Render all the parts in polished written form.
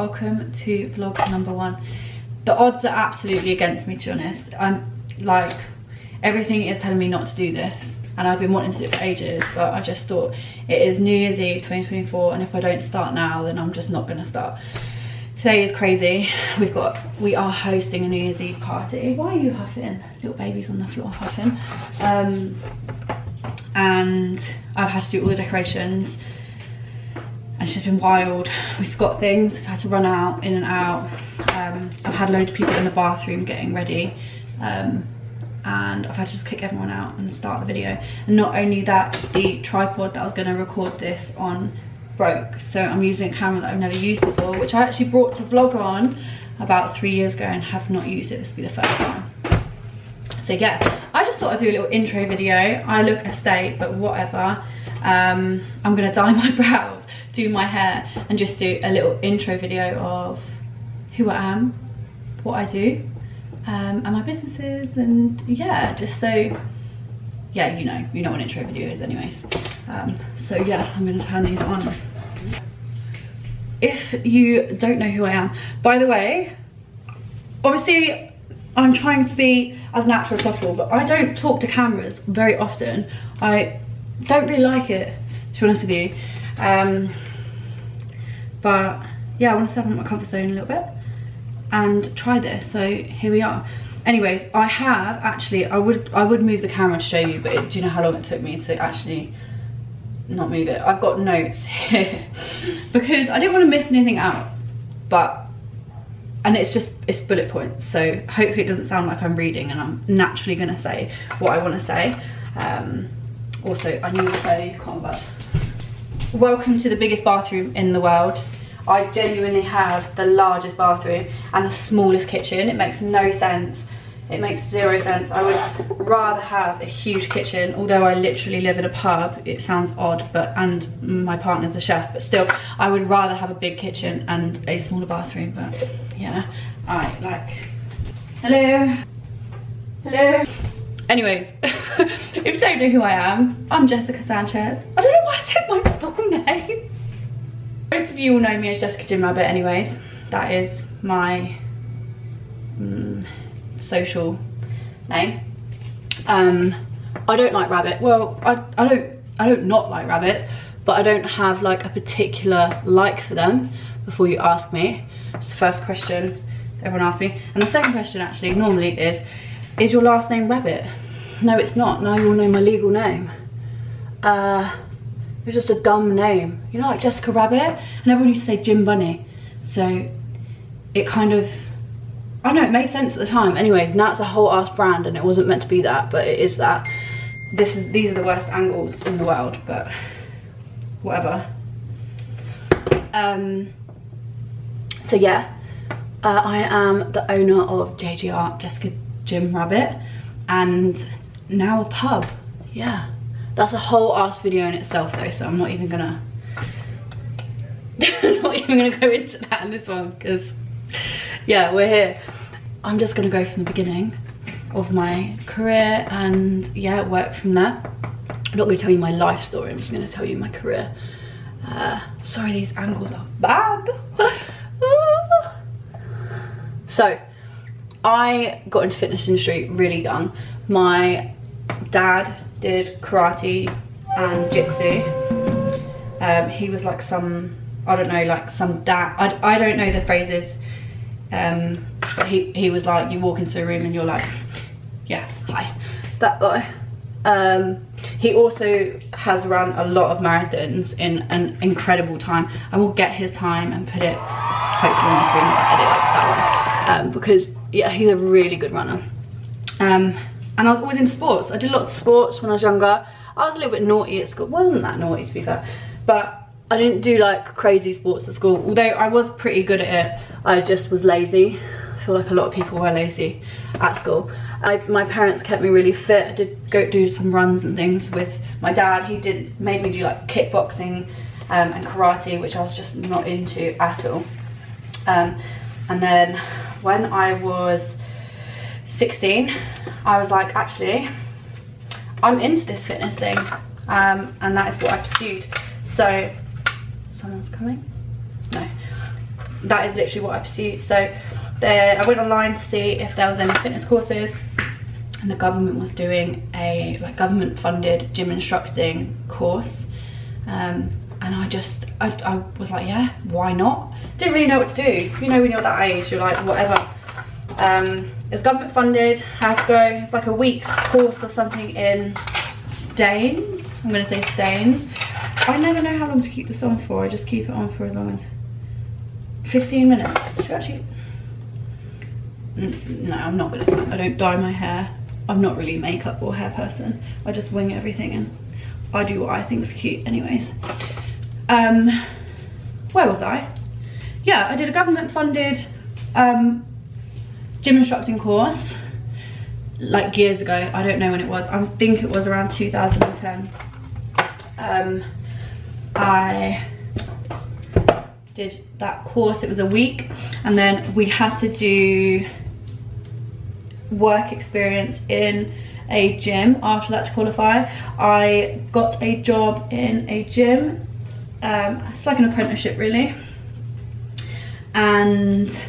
welcome to vlog number 1. The odds are absolutely against me, to be honest. I'm like, everything is telling me not to do this, and I've been wanting to do it for ages, but I just thought it is New Year's Eve 2024, and if I don't start now, then I'm just not gonna start. Today is crazy. We are hosting a New Year's Eve party. Why are you huffing? Little baby's on the floor huffing. And I've had to do all the decorations, and it's just been wild. We've got things, we've had to run out, in and out. I've had loads of people in the bathroom getting ready, and I've had to just kick everyone out and start the video. And not only that, the tripod that I was going to record this on broke, so I'm using a camera that I've never used before, which I actually brought to vlog on about 3 years ago and have not used it. This will be the first time. So yeah, I just thought I'd do a little intro video. I look a state, but whatever. I'm gonna dye my brows, do my hair, and just do a little intro video of who I am, what I do, and my businesses, and yeah, just so, yeah, you know what an intro video is anyways. So yeah, I'm gonna turn these on. If you don't know who I am, by the way, obviously I'm trying to be as natural as possible, but I don't talk to cameras very often. I don't really like it, to be honest with you. But yeah, I want to step out of my comfort zone a little bit and try this, so here we are. Anyways, I have actually, I would move the camera to show you, but do you know how long it took me to actually not move it? I've got notes here because I didn't want to miss anything out, and it's bullet points, so hopefully it doesn't sound like I'm reading, and I'm naturally going to say what I want to say. Also, I need a cotton bud. Welcome to the biggest bathroom in the world. I genuinely have the largest bathroom and the smallest kitchen. It makes no sense. It makes zero sense. I would rather have a huge kitchen, although I literally live in a pub. It sounds odd, and my partner's a chef, but still, I would rather have a big kitchen and a smaller bathroom, but yeah. Alright, like, hello. Hello. Anyways, if you don't know who I am, I'm Jessica Sanchez. I don't know why I said my full name. Most of you will know me as Jessica Gym Rabbit anyways. That is my social name. I don't like rabbit. Well, I don't not like rabbits, but I don't have like a particular like for them. Before you ask me, it's the first question everyone asks me, and the second question actually normally is your last name Rabbit? No, it's not. Now you'll know my legal name. It's just a dumb name, you know, like Jessica Rabbit, and everyone used to say Jim Bunny, so it kind of, I don't know, it made sense at the time. Anyways, now it's a whole ass brand, and it wasn't meant to be that, but it is that. These are the worst angles in the world, but whatever. So yeah, I am the owner of JGR, Jessica Gym Rabbit, and now a pub. Yeah, that's a whole ass video in itself though, so I'm not even gonna go into that in this one, because yeah, we're here. I'm just gonna go from the beginning of my career and yeah, work from there. I'm not gonna tell you my life story, I'm just gonna tell you my career. Sorry, these angles are bad. So I got into fitness industry really young. My dad did karate and jitsu. He was like some, I don't know, like some dad, I don't know the phrases, but he was like, you walk into a room and you're like, yeah, hi, that guy. He also has run a lot of marathons in an incredible time. I will get his time and put it hopefully on the screen if I edit that one, because yeah, he's a really good runner. And I was always into sports. I did lots of sports when I was younger. I was a little bit naughty at school. Wasn't that naughty, to be fair, but I didn't do like crazy sports at school, although I was pretty good at it. I just was lazy. I feel like a lot of people were lazy at school. My parents kept me really fit. I did go do some runs and things with my dad. He made me do like kickboxing and karate, which I was just not into at all. And then when I was 16, I was like, actually, I'm into this fitness thing, and that is what I pursued. So, someone's coming? No. that is literally what I pursued. So there, I went online to see if there was any fitness courses, and the government was doing a like government funded gym instructing course, and I was like, yeah, why not? Didn't really know what to do. You know, when you're that age, you're like, whatever. It was government funded. Had to go, it was like a week's course or something in Staines. I'm gonna say Staines. I never know how long to keep this on for. I just keep it on for as long as 15 minutes. Should I actually? No, I'm not gonna. I don't dye my hair. I'm not really a makeup or hair person. I just wing everything and I do what I think is cute anyways. Where was I? Yeah, I did a government funded gym instructing course like years ago. I don't know when it was. I think it was around 2010. I did that course. It was a week, and then we had to do work experience in a gym after that to qualify. I got a job in a gym. It's like an apprenticeship really, and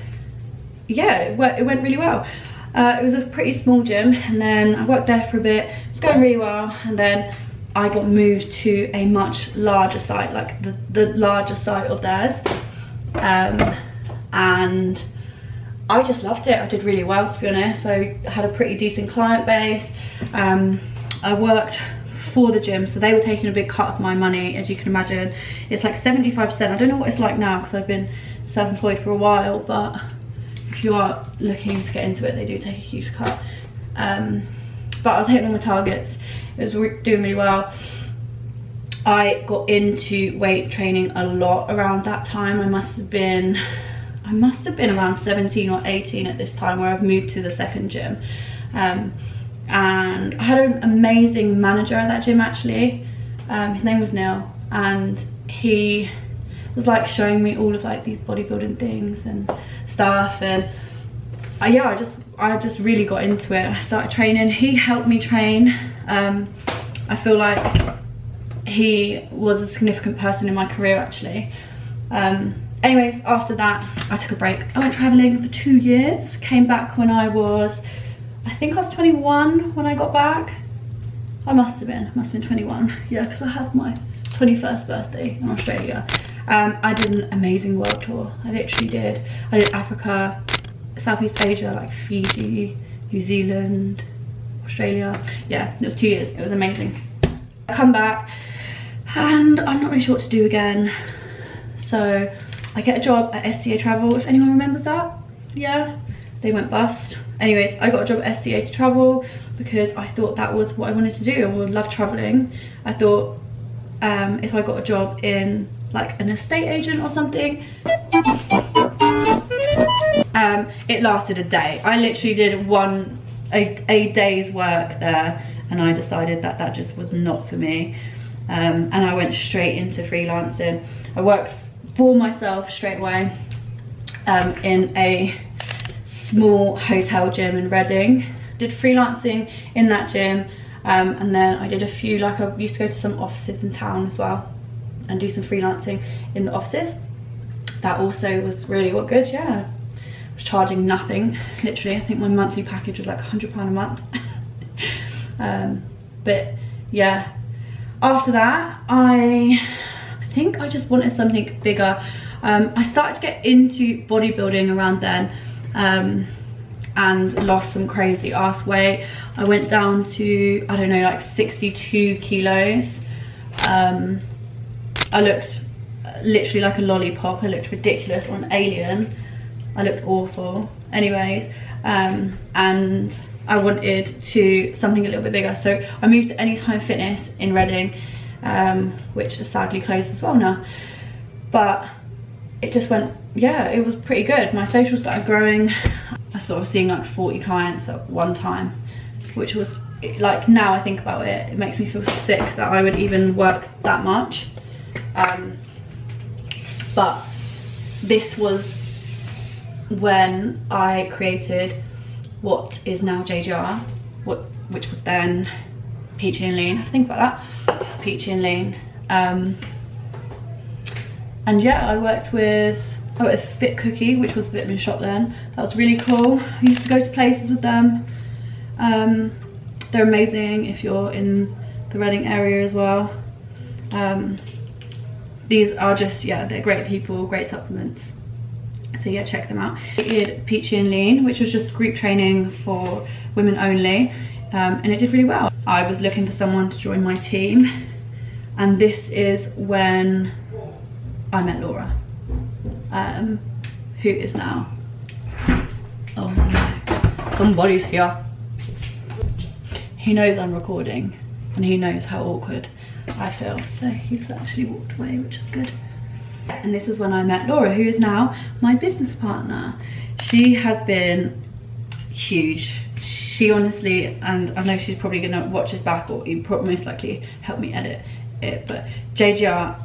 yeah, it went really well. It was a pretty small gym, and then I worked there for a bit. It was going really well, and then I got moved to a much larger site, like the larger site of theirs, and I just loved it. I did really well, to be honest. I had a pretty decent client base. I worked for the gym, so they were taking a big cut of my money, as you can imagine. It's like 75%. I don't know what it's like now because I've been self-employed for a while, but if you are looking to get into it, they do take a huge cut. But I was hitting all my targets. It was doing really well. I got into weight training a lot around that time. I must have been around 17 or 18 at this time, where I've moved to the second gym. And I had an amazing manager at that gym actually. His name was Neil, and he was like showing me all of like these bodybuilding things and stuff, and yeah, I just really got into it. I started training. He helped me train. I feel like he was a significant person in my career actually. Anyways, after that I took a break. I went traveling for 2 years, came back when I think I was 21 when I got back. I must have been 21, yeah, because I had my 21st birthday in Australia. I did an amazing world tour. I did Africa, Southeast Asia, like Fiji, New Zealand, Australia. Yeah, it was 2 years. It was amazing. I come back and I'm not really sure what to do again, so I get a job at STA Travel, if anyone remembers that. Yeah, they went bust. Anyways, I got a job at STA Travel because I thought that was what I wanted to do. I would love traveling. I thought if I got a job in like an estate agent or something. It lasted a day. I literally did a day's work there, and I decided that just was not for me. And I went straight into freelancing. I worked for myself straight away in a small hotel gym in Reading. Did freelancing in that gym, and then I did a few, like I used to go to some offices in town as well and do some freelancing in the offices. That also was really good. Yeah, I was charging nothing, literally. I think my monthly package was like £100 a month. But yeah, after that I think I just wanted something bigger. I started to get into bodybuilding around then, and lost some crazy ass weight. I went down to, I don't know, like 62 kilos. I looked literally like a lollipop. I looked ridiculous, or an alien. I looked awful. Anyways, and I wanted to something a little bit bigger, so I moved to Anytime Fitness in Reading, which is sadly closed as well now. But it just went, yeah, it was pretty good. My socials started growing. I started seeing like 40 clients at one time, which was like, now I think about it, it makes me feel sick that I would even work that much. But this was when I created what is now JGR, which was then Peachy and Lean. I think about that, Peachy and Lean. And yeah, I I went with Fit Cookie, which was a vitamin shop then. That was really cool. I used to go to places with them. They're amazing if you're in the Reading area as well. These are just, yeah, they're great people, great supplements. So yeah, check them out. I did Peachy and Lean, which was just group training for women only, and it did really well. I was looking for someone to join my team, and this is when I met Laura, who is now, oh no, somebody's here. He knows I'm recording, and he knows how awkward I feel, so he's actually walked away, which is good. And this is when I met Laura, who is now my business partner. She has been huge. She honestly, and I know she's probably gonna watch this back, or you most likely help me edit it, but JGR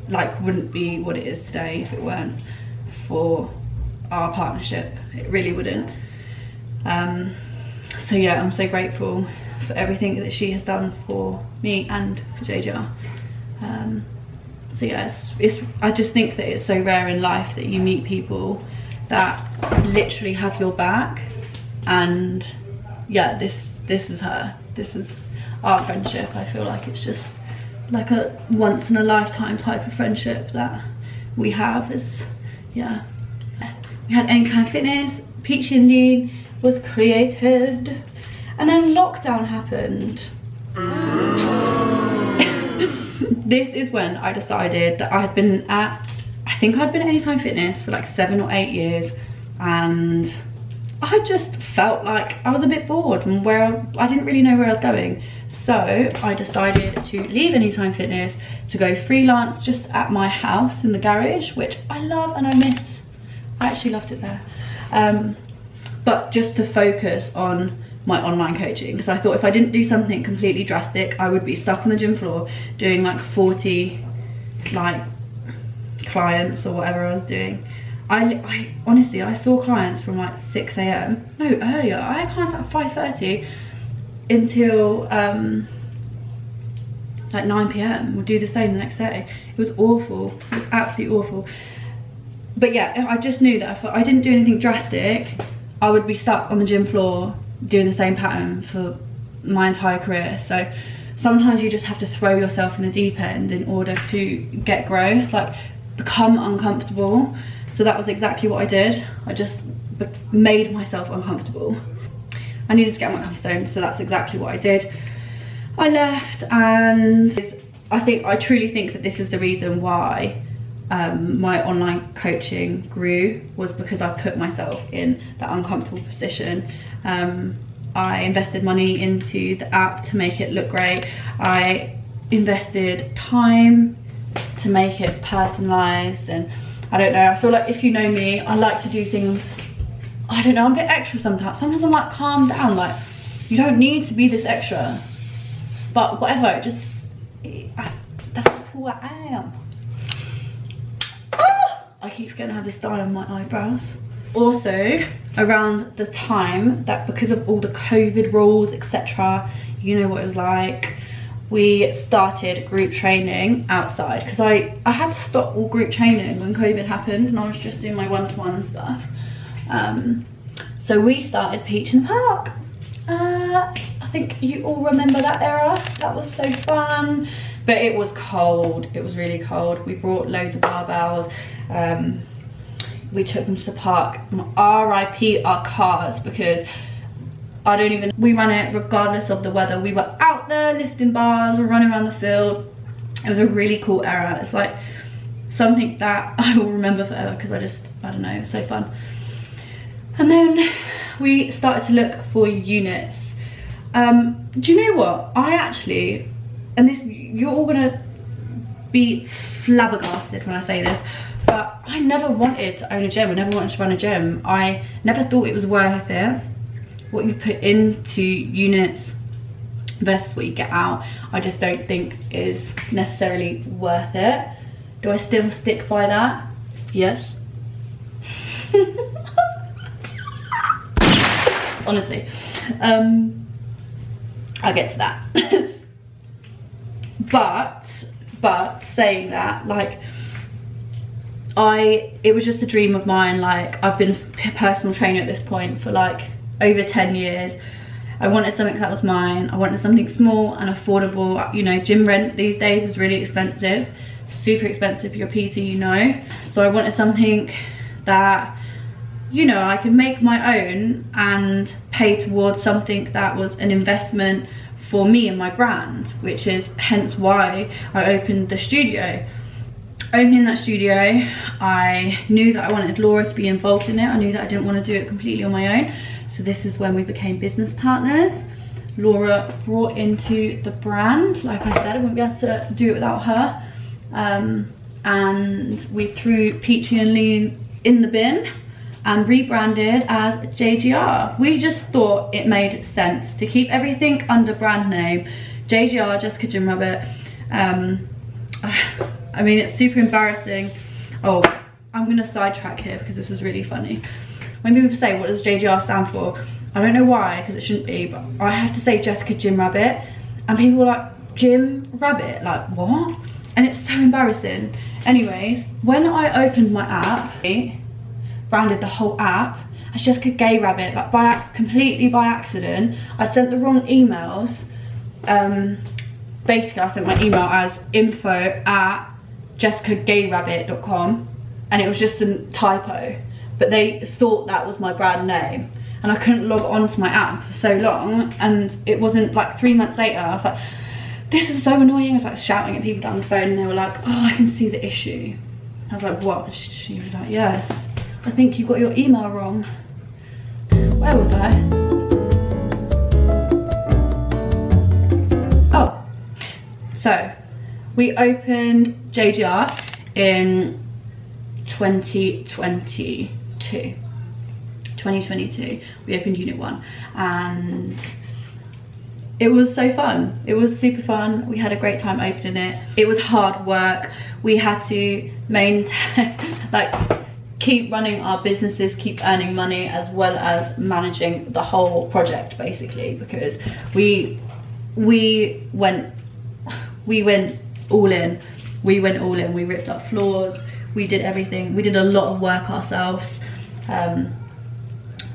like wouldn't be what it is today if it weren't for our partnership. It really wouldn't. So yeah, I'm so grateful for everything that she has done for me and for JGR. So yeah, I just think that it's so rare in life that you meet people that literally have your back, and yeah, this is her. This is our friendship. I feel like it's just like a once in a lifetime type of friendship that we have. Is, yeah. We had Anytime Fitness, Peachy and Lean was created, and then lockdown happened. This is when I decided that I had been at, I think I'd been at Anytime Fitness for like 7 or 8 years, and I just felt like I was a bit bored and I didn't really know where I was going. So I decided to leave Anytime Fitness to go freelance just at my house in the garage, which I love and I miss. I actually loved it there. But just to focus on my online coaching, because I thought if I didn't do something completely drastic, I would be stuck on the gym floor doing like 40 like clients or whatever I was doing. I honestly, I saw clients from like 6 AM, no, earlier. I had clients at 5:30 until like 9 PM. We'll do the same the next day. It was awful. It was absolutely awful. But yeah, I just knew that if I didn't do anything drastic, I would be stuck on the gym floor doing the same pattern for my entire career. So sometimes you just have to throw yourself in the deep end in order to get growth, like become uncomfortable. So that was exactly what I did. I just made myself uncomfortable. I needed to get out of my comfort zone, so that's exactly what I did. I left, and I truly think that this is the reason why my online coaching grew, was because I put myself in that uncomfortable position. I invested money into the app to make it look great. I invested time to make it personalized, and I don't know, I feel like if you know me, I like to do things, I don't know, I'm a bit extra sometimes. Sometimes I'm like, calm down, like you don't need to be this extra, but whatever, that's who I am. I keep forgetting to have this dye on my eyebrows. Also, around the time that, because of all the COVID rules, etc., you know what it was like, we started group training outside, because I had to stop all group training when COVID happened, and I was just doing my one-to-one stuff. So we started Peach in the Park. I think you all remember that era. That was so fun, but it was cold. It was really cold. We brought loads of barbells. We took them to the park. RIP our cars, because we ran it regardless of the weather. We were out there lifting bars, we're running around the field. It was a really cool era. It's like something that I will remember forever, because I don't know, it was so fun. And then we started to look for units. Do you know what? I actually, and this, you're all gonna be flabbergasted when I say this, but I never wanted to own a gym. I never wanted to run a gym. I never thought it was worth it. What you put into units versus what you get out, I just don't think is necessarily worth it. Do I still stick by that? Yes. Honestly, I'll get to that. but saying that, like, it was just a dream of mine. Like, I've been a personal trainer at this point for like over 10 years. I wanted something that was mine. I wanted something small and affordable. You know, gym rent these days is really expensive, super expensive for your PT, you know. So I wanted something that, you know, I could make my own and pay towards something that was an investment for me and my brand, which is hence why I opened the studio. Opening that studio, I knew that I wanted Laura to be involved in it. I knew that I didn't want to do it completely on my own. So this is when we became business partners. Laura brought into the brand. Like I said, I wouldn't be able to do it without her. And we threw Peachy and Lean in the bin and rebranded as JGR. We just thought it made sense to keep everything under brand name. JGR, Jessica Gym Rabbit. I mean, it's super embarrassing. Oh, I'm gonna sidetrack here because this is really funny. When people say, what does JGR stand for? I don't know why, because it shouldn't be, but I have to say Jessica Gym Rabbit. And people are like, Gym Rabbit? Like, what? And it's so embarrassing. Anyways, when I opened my app, branded the whole app as Jessica Gay Rabbit, like completely by accident. I sent the wrong emails. Basically, I sent my email as info@jessicagayrrabbit.com, and it was just a typo. But they thought that was my brand name, and I couldn't log on to my app for so long, and it wasn't like 3 months later. I was like, this is so annoying. I was like shouting at people down the phone, and they were like, oh, I can see the issue. I was like, what? She was like, yes, I think you got your email wrong. Where was I? Oh, so we opened JGR in 2022. We opened Unit 1, and it was so fun. It was super fun. We had a great time opening it. It was hard work. We had to maintain, like, keep running our businesses, keep earning money, as well as managing the whole project, basically, because we went all in. We went all in. We ripped up floors. We did everything. We did a lot of work ourselves.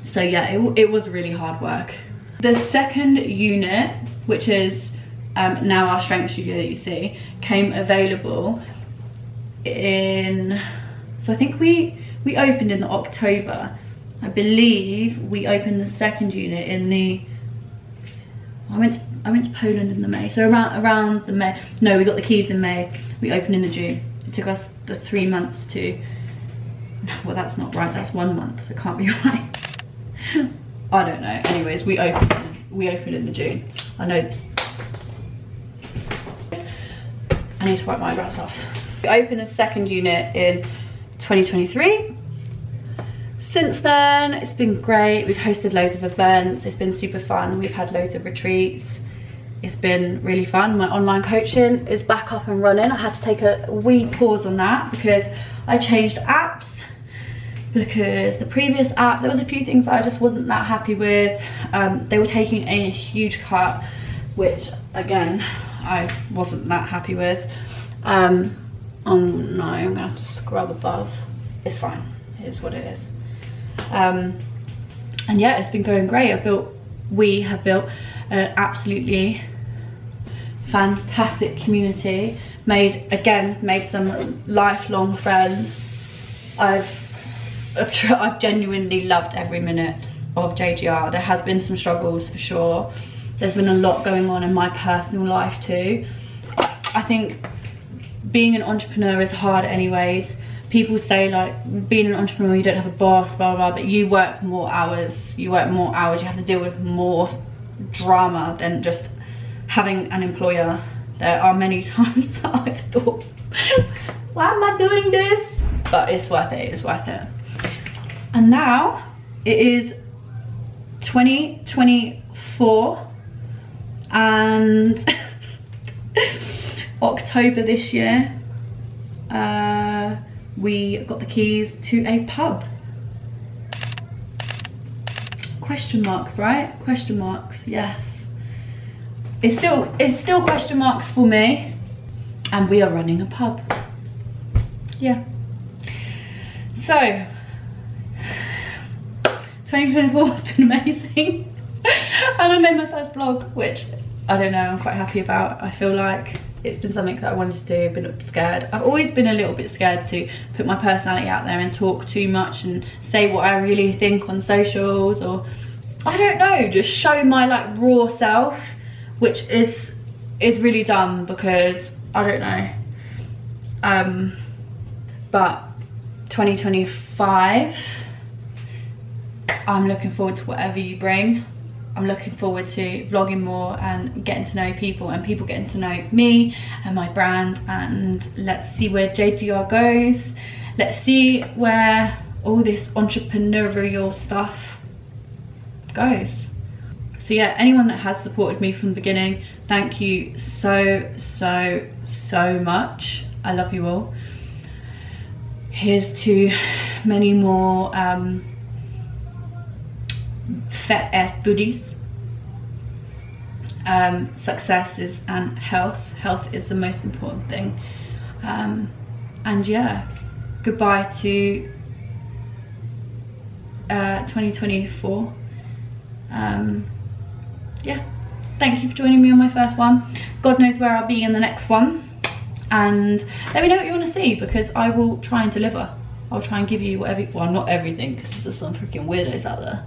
So yeah, it was really hard work. The second unit, which is now our strength studio that you see, came available in, so I think we opened in October. I believe we opened the second unit in the, I went to Poland in the May, so around the May. No, we got the keys in May. We opened in the June. It took us the 3 months to, well, that's not right, that's 1 month. It can't be right. I don't know. Anyways, we opened in the June. I know. I need to wipe my eyebrows off. We opened the second unit in 2023. Since then, it's been great. We've hosted loads of events. It's been super fun. We've had loads of retreats. It's been really fun. My online coaching is back up and running. I had to take a wee pause on that because I changed apps. Because the previous app, there was a few things that I just wasn't that happy with. They were taking a huge cut, which again, I wasn't that happy with. Oh no, I'm gonna have to scrub above. It's fine, it is what it is. And yeah, it's been going great. We have built an absolutely fantastic community. Made some lifelong friends. I've genuinely loved every minute of JGR. There has been some struggles for sure. There's been a lot going on in my personal life too. I think being an entrepreneur is hard anyways. People say like, being an entrepreneur, you don't have a boss, blah, blah, blah, but you work more hours. You have to deal with more drama than just having an employer. There are many times that I've thought, why am I doing this? But it's worth it, it's worth it. And now it is 2024 and October this year, we got the keys to a pub. Question marks, right? Question marks, yes. It's still question marks for me, and we are running a pub. Yeah. So 2024 has been amazing. And I made my first vlog, which I don't know, I'm quite happy about. I feel like it's been something that I wanted to do. I've been scared. I've always been a little bit scared to put my personality out there and talk too much and say what I really think on socials, or I don't know, just show my like raw self, which is really dumb because I don't know. But 2025, I'm looking forward to whatever you bring. I'm looking forward to vlogging more and getting to know people, and people getting to know me and my brand, and let's see where JDR goes. Let's see where all this entrepreneurial stuff goes. So yeah, anyone that has supported me from the beginning, thank you so much. I love you all. Here's to many more fat ass booties, successes, and health. Health is the most important thing. And yeah, goodbye to 2024. Yeah, thank you for joining me on my first one. God knows where I'll be in the next one, and let me know what you want to see, because I will try and deliver. I'll try and give you whatever, well, not everything, because there's some freaking weirdos out there.